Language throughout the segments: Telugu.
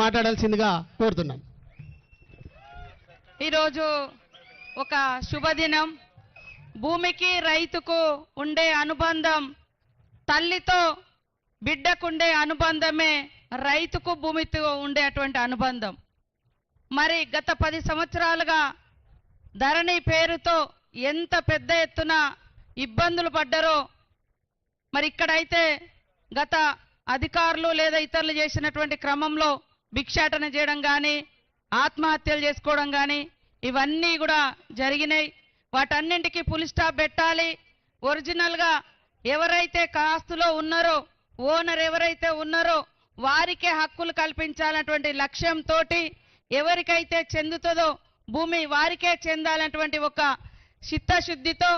మాట్లాడాల్సిందిగా కోరుతున్నాం. ఈరోజు ఒక శుభదినం. భూమికి రైతుకు ఉండే అనుబంధం, తల్లితో బిడ్డకుండే అనుబంధమే రైతుకు భూమితో ఉండేటువంటి అనుబంధం. మరి గత 10 సంవత్సరాలుగా ధరణి పేరుతో ఎంత పెద్ద ఎత్తున ఇబ్బందులు పడ్డారో, మరి ఇక్కడైతే గత అధికారులు లేదా ఇతరులు చేసినటువంటి క్రమంలో భిక్షాటన చేయడం కానీ, ఆత్మహత్యలు చేసుకోవడం కానీ ఇవన్నీ కూడా జరిగినాయి. వాటన్నింటికి ఫుల్ స్టాప్ పెట్టాలి. ఒరిజినల్గా ఎవరైతే కాస్తులో ఉన్నారో, ఓనర్ ఎవరైతే ఉన్నారో వారికే హక్కులు కల్పించాలన్నటువంటి లక్ష్యంతో, ఎవరికైతే చెందుతుందో భూమి వారికే చెందాలన్నటువంటి ఒక చిత్తశుద్ధితో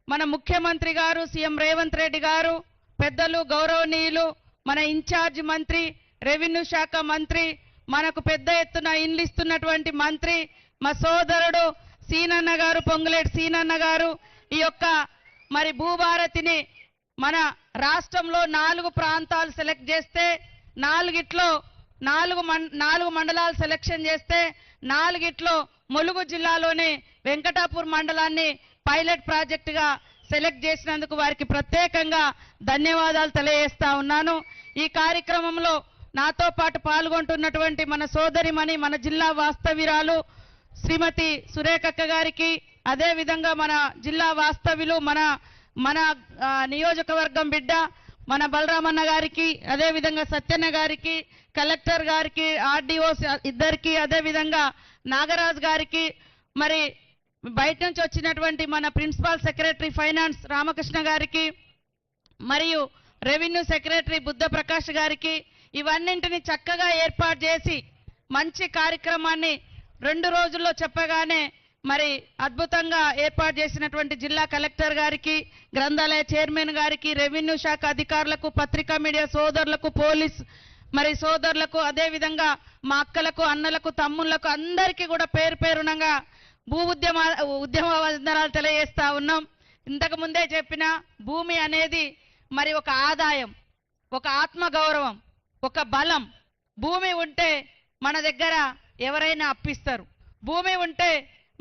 మన ముఖ్యమంత్రి గారు, సీఎం రేవంత్ రెడ్డి గారు, పెద్దలు గౌరవనీయులు, మన ఇన్ఛార్జ్ మంత్రి, రెవెన్యూ శాఖ మంత్రి, మనకు పెద్ద ఎత్తున ఇన్లిస్తున్నటువంటి మంత్రి మా సోదరుడు సీనన్న గారు, పొంగులేటి సీనన్న గారు, ఈ యొక్క మరి భూభారతిని మన రాష్ట్రంలో 4 ప్రాంతాలు సెలెక్ట్ చేస్తే, 4 మండలాలు సెలెక్షన్ చేస్తే 4 ములుగు జిల్లాలోనే వెంకటాపూర్ మండలాన్ని పైలట్ ప్రాజెక్టుగా సెలెక్ట్ చేసినందుకు వారికి ప్రత్యేకంగా ధన్యవాదాలు తెలియజేస్తా ఉన్నాను. ఈ కార్యక్రమంలో నాతో పాటు పాల్గొంటున్నటువంటి మన సోదరిమణి, మన జిల్లా వాస్తవ్యురాలు శ్రీమతి సురేఖక్క గారికి, అదేవిధంగా మన జిల్లా వాస్తవ్యులు, మన నియోజకవర్గం బిడ్డ మన బలరామన్న గారికి, అదేవిధంగా సత్యన్న గారికి, కలెక్టర్ గారికి, ఆర్డీఓ ఇద్దరికి, అదేవిధంగా నాగరాజు గారికి, మరి బయట నుంచి వచ్చినటువంటి మన ప్రిన్సిపల్ సెక్రటరీ ఫైనాన్స్ రామకృష్ణ గారికి, మరియు రెవెన్యూ సెక్రటరీ బుద్ధ ప్రకాష్ గారికి, ఇవన్నింటిని చక్కగా ఏర్పాటు చేసి మంచి కార్యక్రమాన్ని 2 రోజుల్లో చెప్పగానే మరి అద్భుతంగా ఏర్పాటు చేసినటువంటి జిల్లా కలెక్టర్ గారికి, గ్రంథాలయ చైర్మన్ గారికి, రెవెన్యూ శాఖ అధికారులకు, పత్రికా మీడియా సోదరులకు, పోలీస్ మరి సోదరులకు, అదేవిధంగా మా అక్కలకు, అన్నలకు, తమ్ముళ్లకు అందరికీ కూడా పేరు పేరునంగా ఉద్యమ వందనాలు తెలియజేస్తా ఉన్నాం. ఇంతకు ముందే చెప్పిన భూమి అనేది మరి ఒక ఆదాయం, ఒక ఆత్మగౌరవం, ఒక బలం. భూమి ఉంటే మన దగ్గర ఎవరైనా అప్పిస్తారు. భూమి ఉంటే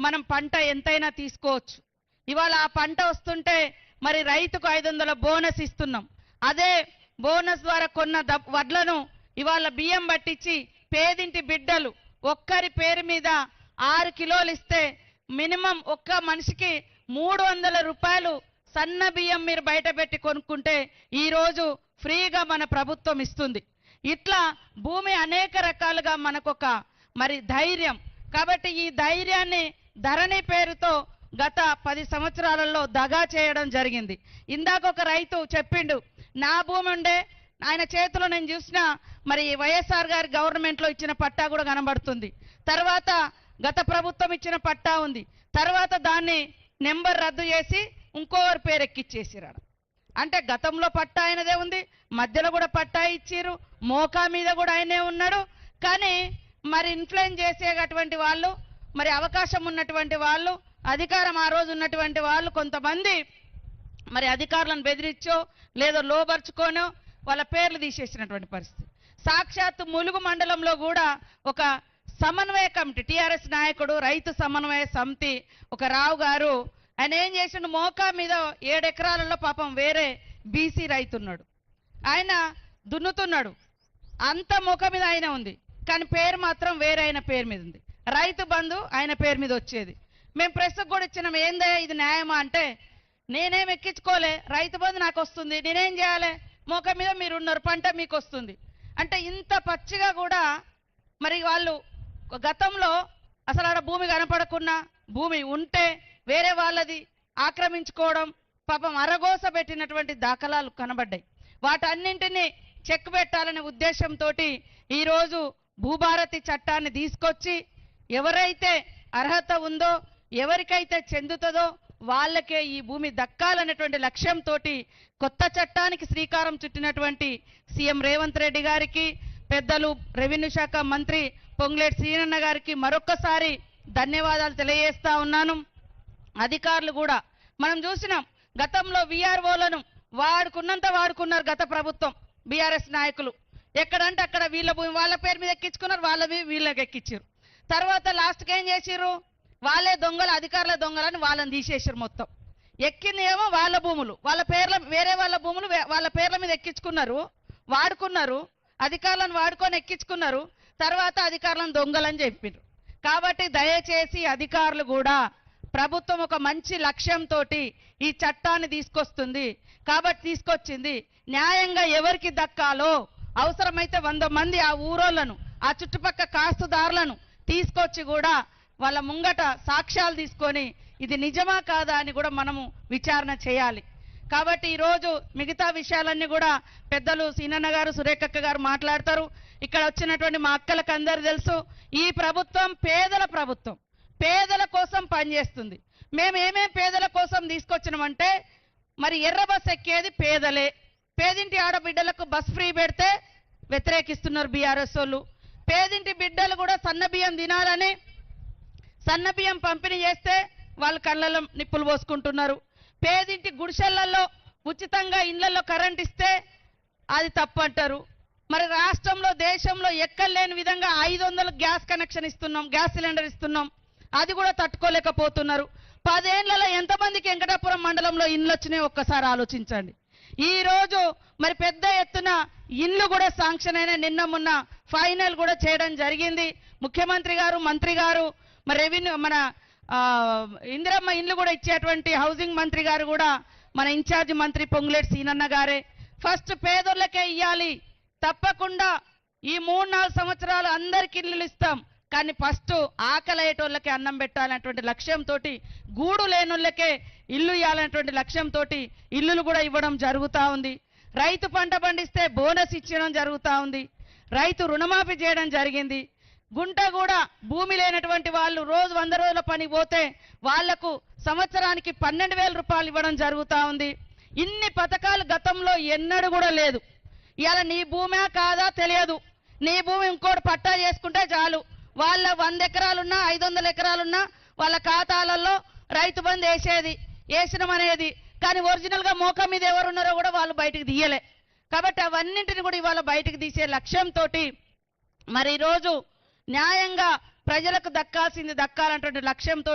మనం పంట ఎంతైనా తీసుకోవచ్చు. ఇవాళ ఆ పంట వస్తుంటే మరి రైతుకు 500 బోనస్ ఇస్తున్నాం. అదే బోనస్ ద్వారా కొన్న వడ్లను ఇవాళ బియ్యం పట్టించి పేదింటి బిడ్డలు ఒక్కరి పేరు మీద 6 కిలోలు ఇస్తే మినిమం ఒక్క మనిషికి 300 రూపాయలు సన్న బియ్యం మీరు బయట పెట్టి కొనుక్కుంటే ఈరోజు ఫ్రీగా మన ప్రభుత్వం ఇస్తుంది. ఇట్లా భూమి అనేక రకాలుగా మనకొక మరి ధైర్యం. కాబట్టి ఈ ధైర్యాన్ని ధరణి పేరుతో గత 10 సంవత్సరాలలో దగా చేయడం జరిగింది. ఇందాక ఒక రైతు చెప్పిండు, నా భూమి ఉండే ఆయన చేతిలో నేను చూసిన మరి వైఎస్ఆర్ గారి గవర్నమెంట్లో ఇచ్చిన పట్టా కూడా కనబడుతుంది. తర్వాత గత ప్రభుత్వం ఇచ్చిన పట్టా ఉంది. తర్వాత దాన్ని నెంబర్ రద్దు చేసి ఇంకోరు పేరు ఎక్కిచ్చేసిరాడు. అంటే గతంలో పట్టా ఆయనదే ఉంది, మధ్యలో కూడా పట్టా ఇచ్చిరు, మోకా మీద కూడా ఆయనే ఉన్నాడు. కానీ మరి ఇన్ఫ్లుయెన్స్ చేసేటటువంటి వాళ్ళు, మరి అవకాశం ఉన్నటువంటి వాళ్ళు, అధికారం ఆ రోజు ఉన్నటువంటి వాళ్ళు కొంతమంది మరి అధికారులను బెదిరించో లేదో లోబర్చుకోనో వాళ్ళ పేర్లు తీసేసినటువంటి పరిస్థితి. సాక్షాత్తు ములుగు మండలంలో కూడా ఒక సమన్వయ కమిటీ, టీఆర్ఎస్ నాయకుడు, రైతు సమన్వయ సమితి ఒక రావు గారు, ఆయన ఏం చేసిండు, మోకా మీద 7 ఎకరాలలో పాపం వేరే బీసీ రైతున్నాడు, ఆయన దున్నుతున్నాడు, అంత మోకా మీద ఆయన ఉంది, కానీ పేరు మాత్రం వేరే ఆయన పేరు మీద ఉంది. రైతు బంధు ఆయన పేరు మీద వచ్చేది. మేము ప్రెస్కు కూడా ఇచ్చినాం, ఏందే ఇది న్యాయమా అంటే, నేనేం ఎక్కించుకోలే, రైతు బంధు నాకు వస్తుంది, నేనేం చేయాలి, మోక మీద మీరు ఉన్నారు, పంట మీకు వస్తుంది అంటే. ఇంత పచ్చిగా కూడా మరి వాళ్ళు గతంలో అసలు ఆడ భూమి కనపడకున్నా, భూమి ఉంటే వేరే వాళ్ళది ఆక్రమించుకోవడం, పాపం అరగోస పెట్టినటువంటి దాఖలాలు కనబడ్డాయి. వాటన్నింటినీ చెక్ పెట్టాలనే ఉద్దేశంతో ఈరోజు భూభారతి చట్టాన్ని తీసుకొచ్చి ఎవరైతే అర్హత ఉందో, ఎవరికైతే చెందుతుందో వాళ్ళకే ఈ భూమి దక్కాలనేటువంటి లక్ష్యంతో కొత్త చట్టానికి శ్రీకారం చుట్టినటువంటి సీఎం రేవంత్ రెడ్డి గారికి, పెద్దలు రెవెన్యూ శాఖ మంత్రి పొంగులేటి సీనన్న గారికి మరొక్కసారి ధన్యవాదాలు తెలియజేస్తా ఉన్నాను. అధికారులు కూడా మనం చూసినాం, గతంలో వీఆర్ఓలను వాడుకున్నంత వాడుకున్నారు గత ప్రభుత్వం, బీఆర్ఎస్ నాయకులు. ఎక్కడంటే అక్కడ వీళ్ళ భూమి వాళ్ళ పేరు మీద ఎక్కించుకున్నారు, వాళ్ళవి వీళ్ళకి ఎక్కించారు. తర్వాత లాస్ట్కి ఏం చేసిర్రు, వాళ్ళే దొంగలు, అధికారుల దొంగలని వాళ్ళని తీసేసారు. మొత్తం ఎక్కింది ఏమో వాళ్ళ భూములు, వాళ్ళ పేర్ల వేరే వాళ్ళ భూములు వాళ్ళ పేర్ల మీద ఎక్కించుకున్నారు, వాడుకున్నారు, అధికారులను వాడుకొని ఎక్కించుకున్నారు. తర్వాత అధికారులను దొంగలని చెప్పారు. కాబట్టి దయచేసి అధికారులు కూడా, ప్రభుత్వం ఒక మంచి లక్ష్యంతో ఈ చట్టాన్ని తీసుకొస్తుంది కాబట్టి తీసుకొచ్చింది. న్యాయంగా ఎవరికి దక్కాలో అవసరమైతే 100 మంది ఆ ఊరోళ్లను, ఆ చుట్టుపక్కల కాస్తుదారులను తీసుకొచ్చి కూడా వాళ్ళ ముంగట సాక్ష్యాలు తీసుకొని ఇది నిజమా కాదా అని కూడా మనము విచారణ చేయాలి. కాబట్టి ఈరోజు మిగతా విషయాలన్నీ కూడా పెద్దలు సీనన్న గారు, సురేఖక్క గారు మాట్లాడతారు. ఇక్కడ వచ్చినటువంటి మా అక్కలకు అందరూ తెలుసు, ఈ ప్రభుత్వం పేదల ప్రభుత్వం, పేదల కోసం పనిచేస్తుంది. మేము ఏమేం పేదల కోసం తీసుకొచ్చినామంటే, మరి ఎర్ర బస్ ఎక్కేది పేదలే, పేదింటి ఆడబిడ్డలకు బస్ ఫ్రీ పెడితే వ్యతిరేకిస్తున్నారు బీఆర్ఎస్ వాళ్ళు. పేదింటి బిడ్డలు కూడా సన్నబియ్యం తినాలని సన్నబియ్యం పంపిణీ చేస్తే వాళ్ళు కళ్ళల్లో నిప్పులు పోసుకుంటున్నారు. పేదింటి గుడిసెళ్లలో ఉచితంగా ఇళ్లలో కరెంట్ ఇస్తే అది తప్పు అంటారు. మరి రాష్ట్రంలో దేశంలో ఎక్కలేని విధంగా 500 గ్యాస్ కనెక్షన్ ఇస్తున్నాం, గ్యాస్ సిలిండర్ ఇస్తున్నాం, అది కూడా తట్టుకోలేకపోతున్నారు. 10 ఏళ్లలో ఎంతమందికి వెంకటాపురం మండలంలో ఇండ్లు వచ్చినాయో ఒక్కసారి ఆలోచించండి. ఈ రోజు మరి పెద్ద ఎత్తున ఇండ్లు కూడా శాంక్షన్ అయిన, నిన్న మొన్న ఫైనల్ కూడా చేయడం జరిగింది. ముఖ్యమంత్రి గారు, మంత్రి గారు, మరి రెవెన్యూ మన ఇందిరమ్మ ఇండ్లు కూడా ఇచ్చేటువంటి హౌసింగ్ మంత్రి గారు కూడా మన ఇన్ఛార్జ్ మంత్రి పొంగులేటి సీనన్న గారే. ఫస్ట్ పేదోళ్ళకే ఇయ్యాలి, తప్పకుండా ఈ 3-4 సంవత్సరాలు అందరికి ఇల్లు ఇస్తాం, కానీ ఫస్ట్ ఆకలయ్యేటోళ్ళకే అన్నం పెట్టాలనేటువంటి లక్ష్యంతో, గూడు లేనోళ్ళకే ఇల్లు ఇవ్వాలనేటువంటి లక్ష్యంతో ఇల్లులు కూడా ఇవ్వడం జరుగుతూ ఉంది. రైతు పంట పండిస్తే బోనస్ ఇచ్చడం జరుగుతూ ఉంది. రైతు రుణమాఫీ చేయడం జరిగింది. గుంట కూడా భూమి లేనటువంటి వాళ్ళు రోజు 100 రోజుల పని పోతే వాళ్లకు సంవత్సరానికి 12,000 రూపాయలు ఇవ్వడం జరుగుతూ ఉంది. ఇన్ని పథకాలు గతంలో ఎన్నడూ కూడా లేదు. ఇవాళ నీ భూమే కాదా తెలియదు, నీ భూమి ఇంకోటి పట్టా చేసుకుంటే చాలు, వాళ్ళ 100 ఎకరాలున్నా 500 ఎకరాలున్నా వాళ్ళ ఖాతాలలో రైతు బంధు వేసినమనేది, కానీ ఒరిజినల్గా మోక మీద ఎవరున్నారో కూడా వాళ్ళు బయటికి తీయలే. కాబట్టి అవన్నింటిని కూడా ఇవాళ బయటికి తీసే లక్ష్యంతో మరి ఈరోజు న్యాయంగా ప్రజలకు దక్కాల్సింది దక్కాలన్నటువంటి లక్ష్యంతో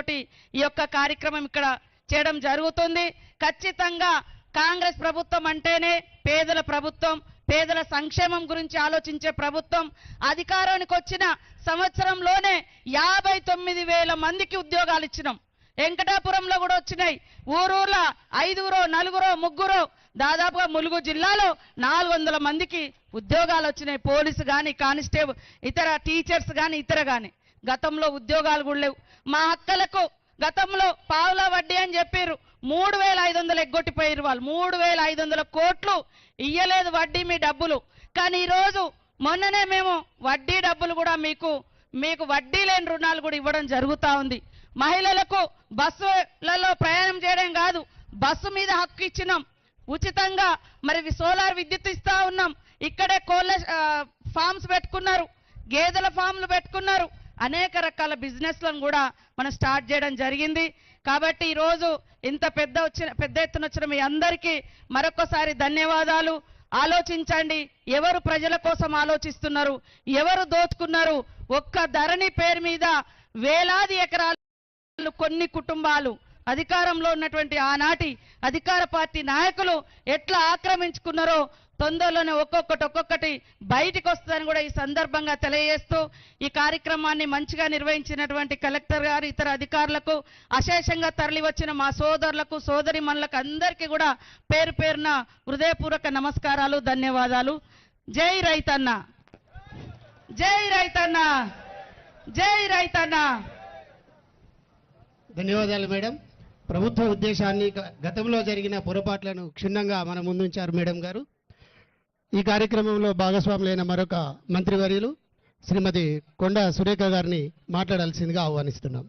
ఈ యొక్క కార్యక్రమం ఇక్కడ చేయడం జరుగుతుంది. ఖచ్చితంగా కాంగ్రెస్ ప్రభుత్వం అంటేనే పేదల ప్రభుత్వం, పేదల సంక్షేమం గురించి ఆలోచించే ప్రభుత్వం. అధికారానికి వచ్చిన సంవత్సరంలోనే 59,000 మందికి ఉద్యోగాలు ఇచ్చినాం. వెంకటాపురంలో కూడా వచ్చినాయి. ఊరూర్లో 5గురో 4గురో 3గురో దాదాపుగా ములుగు జిల్లాలో 400 మందికి ఉద్యోగాలు వచ్చినాయి. పోలీసు కానీ, కానిస్టేబుల్, ఇతర టీచర్స్ కానీ, ఇతర కానీ. గతంలో ఉద్యోగాలు కూడా లేవు. మా అక్కలకు గతంలో పావులా వడ్డీ అని చెప్పారు, 3,500 ఎగ్గొట్టిపోయారు వాళ్ళు. 3,500 కోట్లు ఇయ్యలేదు వడ్డీ మీ డబ్బులు. కానీ ఈరోజు మొన్ననే మేము వడ్డీ డబ్బులు కూడా మీకు వడ్డీ లేని రుణాలు కూడా ఇవ్వడం జరుగుతూ ఉంది. మహిళలకు బస్సులలో ప్రయాణం చేయడం కాదు, బస్సు మీద హక్కు ఇచ్చినాం. ఉచితంగా మరి సోలార్ విద్యుత్ ఇస్తా ఉన్నాం. ఇక్కడే కోళ్ళ ఫార్మ్స్ పెట్టుకున్నారు, గేదెల ఫామ్లు పెట్టుకున్నారు. అనేక రకాల బిజినెస్లను కూడా మనం స్టార్ట్ చేయడం జరిగింది. కాబట్టి ఈరోజు ఇంత పెద్ద ఎత్తున వచ్చిన మీ అందరికీ మరొకసారి ధన్యవాదాలు. ఆలోచించండి, ఎవరు ప్రజల కోసం ఆలోచిస్తున్నారు, ఎవరు దోచుకున్నారు. ఒక్క ధరణి పేరు మీద వేలాది ఎకరాలు కొన్ని కుటుంబాలు, అధికారంలో ఉన్నటువంటి ఆనాటి అధికార పార్టీ నాయకులు ఎట్లా ఆక్రమించుకున్నారో తొందరలోనే ఒక్కొక్కటి బయటికి వస్తుందని కూడా ఈ సందర్భంగా తెలియజేస్తూ ఈ కార్యక్రమాన్ని మంచిగా నిర్వహించినటువంటి కలెక్టర్ గారు, ఇతర అధికారులకు, అశేషంగా తరలి వచ్చిన మా సోదరులకు, సోదరిమణులకు అందరికీ కూడా పేరు పేరున హృదయపూర్వక నమస్కారాలు, ధన్యవాదాలు. జై రైతన్న, జై రైతన్న, జై రైతన్న. ధన్యవాదాలు మేడం. ప్రభుత్వ ఉద్దేశాన్ని, గతంలో జరిగిన పొరపాట్లను క్షుణ్ణంగా మన ముందుంచారు మేడం గారు. ఈ కార్యక్రమంలో భాగస్వాములైన మరొక మంత్రివర్యులు శ్రీమతి కొండా సురేఖ గారిని మాట్లాడాల్సిందిగా ఆహ్వానిస్తున్నాం.